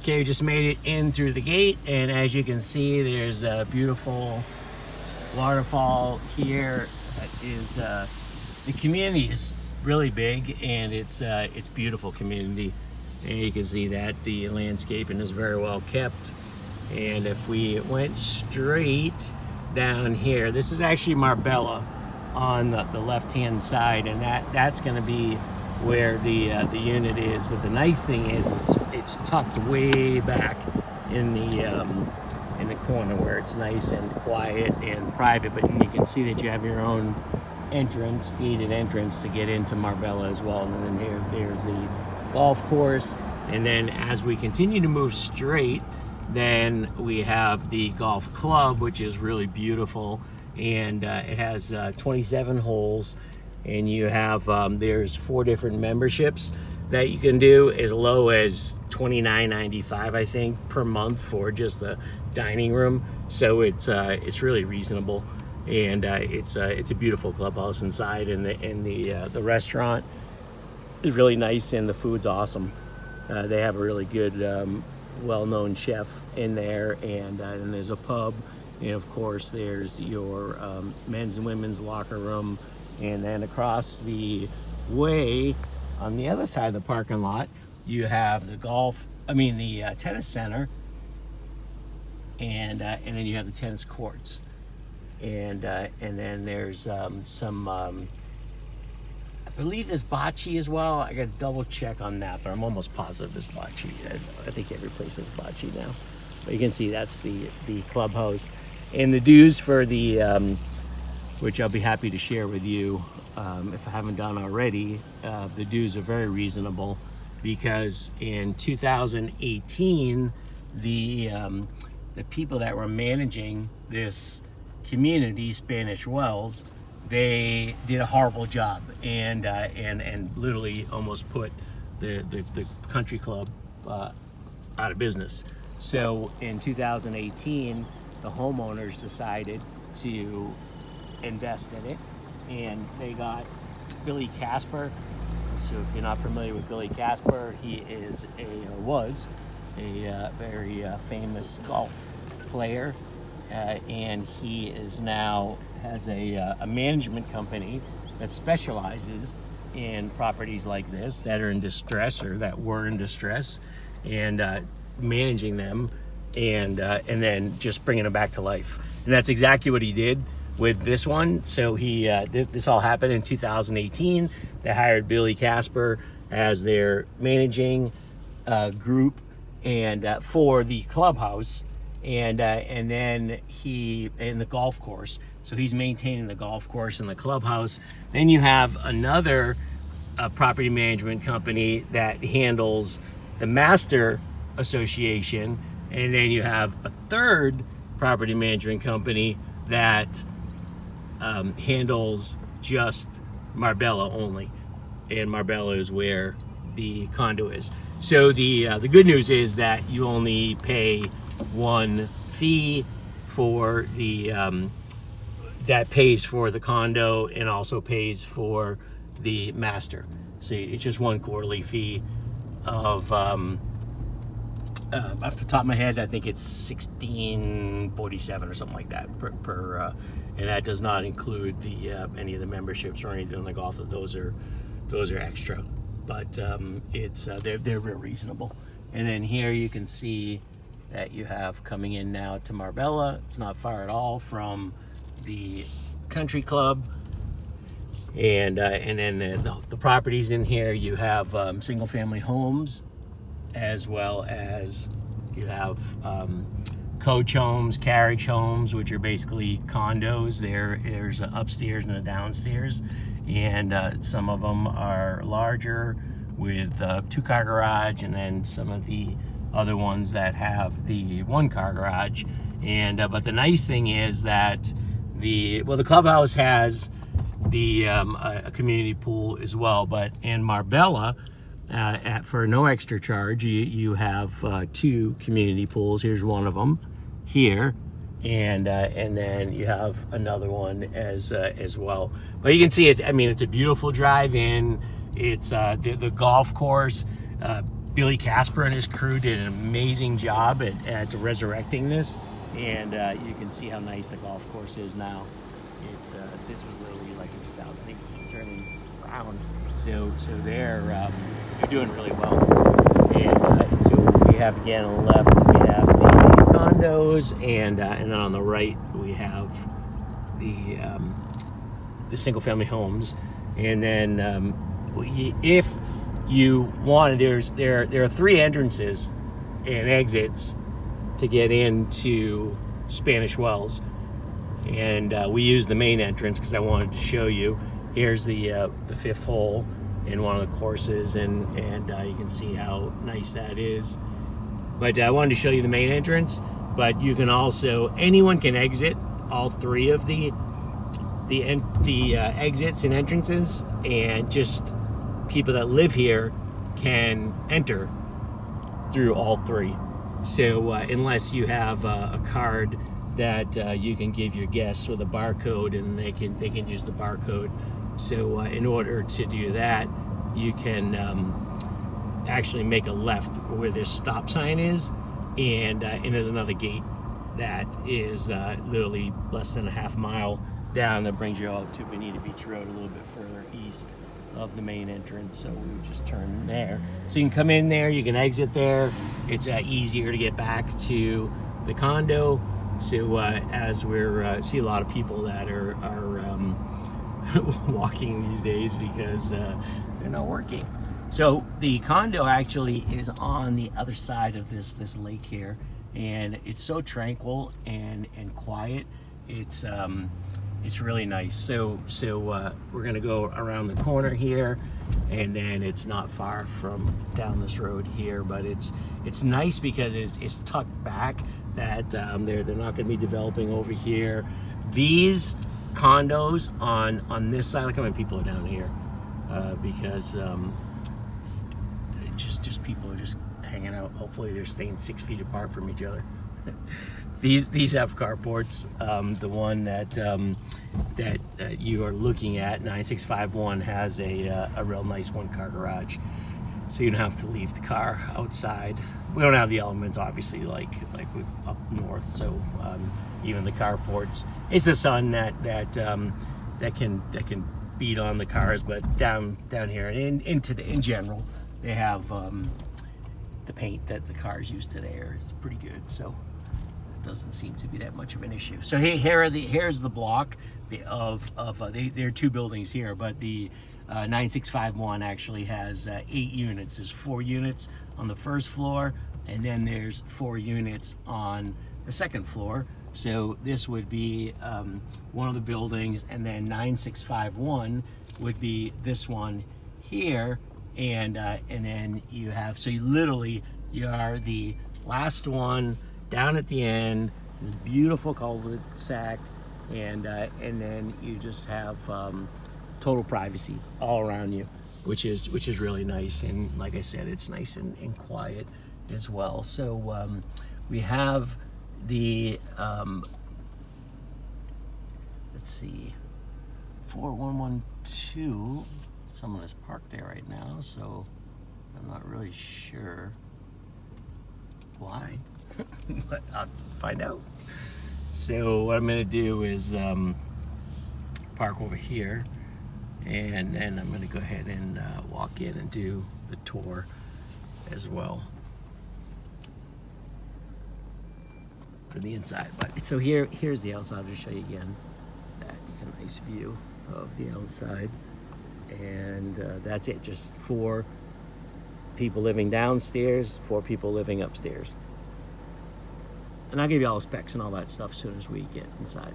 Okay, we just made it in through the gate, and as you can see, there's a beautiful waterfall here. The community is really big, and it's beautiful community. And you can see that the landscaping is very well kept. And if we went straight down here, this is actually Marbella on the left-hand side, and that's going to be where the unit is. But the nice thing is it's tucked way back in the corner where it's nice and quiet and private. But you can see that you have your own entrance, gated entrance to get into Marbella as well. And then there's the golf course. And then as we continue to move straight, then we have the golf club, which is really beautiful, and it has 27 holes. And you have there's 4 different memberships that you can do, as low as $29.95 I think per month for just the dining room. So it's really reasonable, and it's a beautiful clubhouse inside, and the restaurant is really nice, and the food's awesome. They have a really good well-known chef in there, and there's a pub, and of course there's your men's and women's locker room. And then across the way on the other side of the parking lot, you have the tennis center, and then you have the tennis courts, and then there's some I believe there's bocce as well. I got to double check on that, but I'm almost positive there's bocce. I think every place has bocce now. But you can see that's the clubhouse, and the dues for the which I'll be happy to share with you if I haven't done already. The dues are very reasonable, because in 2018, the people that were managing this community, Spanish Wells, they did a horrible job, and literally almost put the country club out of business. So in 2018, the homeowners decided to invest in it, and they got Billy Casper. So if you're not familiar with Billy Casper, he was a very famous golf player, and he is now has a management company that specializes in properties like this that are in distress, or that were in distress, and managing them, and then just bringing them back to life. And that's exactly what he did with this one. So this all happened in 2018. They hired Billy Casper as their managing group, and for the clubhouse, and then in the golf course. So he's maintaining the golf course and the clubhouse. Then you have another property management company that handles the Master Association, and then you have a third property management company that handles just Marbella only, and Marbella is where the condo is. So the good news is that you only pay one fee for the that pays for the condo and also pays for the master. So it's just one quarterly fee of off the top of my head, I think it's $16.47 or something like that per and that does not include the any of the memberships or anything like golf. Those are extra, but it's they're real reasonable. And then here you can see that you have coming in now to Marbella. It's not far at all from the country club, and then the properties in here. You have single family homes, as well as you have coach homes, carriage homes, which are basically condos. There's an upstairs and a downstairs, and some of them are larger with 2-car garage, and then some of the other ones that have the 1-car garage. And but the nice thing is that the clubhouse has the a community pool as well. But in Marbella, for no extra charge, you have 2 community pools. Here's one of them here, and then you have another one as well. But you can see it's a beautiful drive in. It's the golf course. Billy Casper and his crew did an amazing job at resurrecting this, and you can see how nice the golf course is now. It's this was literally like in 2018 turning around, so they're doing really well. And so we have again on the left we have the condos, and then on the right we have the single family homes, and then if you want, there are 3 entrances and exits to get into Spanish Wells, and we use the main entrance because I wanted to show you. Here's the 5th hole in one of the courses, and you can see how nice that is. But I wanted to show you the main entrance. But you can also, anyone can exit all 3 of the exits and entrances, and just people that live here can enter through all 3. So unless you have a card that you can give your guests with a barcode, and they can use the barcode. So in order to do that, you can actually make a left where this stop sign is, and there's another gate that is literally less than a half mile down that brings you out to Bonita Beach Road, a little bit further east of the main entrance. So we would just turn there. So you can come in there, you can exit there. It's easier to get back to the condo. So as we're see a lot of people that are walking these days because they're not working. So the condo actually is on the other side of this lake here, and it's so tranquil and quiet. It's really nice. So we're gonna go around the corner here, and then it's not far from down this road here, but it's nice because it's tucked back. That they're not gonna be developing over here. These condos on this side, look how many people are down here, because just people are just hanging out. Hopefully they're staying 6 feet apart from each other. These have carports. The one that you are looking at, 9651, has a real nice 1-car garage, so you don't have to leave the car outside. We don't have the elements, obviously, like up north. So even the carports, it's the sun that can beat on the cars, but down here and in general, they have the paint that the cars use today is pretty good. So doesn't seem to be that much of an issue. So here's the block there are 2 buildings here, but the 9651 actually has 8 units. There's 4 units on the first floor, and then there's 4 units on the second floor. So this would be one of the buildings, and then 9651 would be this one here, and then you have, so you are the last one down at the end, this beautiful cul-de-sac, and then you just have total privacy all around you, which is really nice. And like I said, it's nice and quiet as well. So we have the let's see, 4112. Someone is parked there right now, so I'm not really sure why. But I'll find out. So what I'm gonna do is park over here, and then I'm gonna go ahead and walk in and do the tour as well for the inside. But so here's the outside. I'll just show you again. That you get a nice view of the outside, and that's it. Just 4 people living downstairs, 4 people living upstairs. And I'll give you all the specs and all that stuff as soon as we get inside.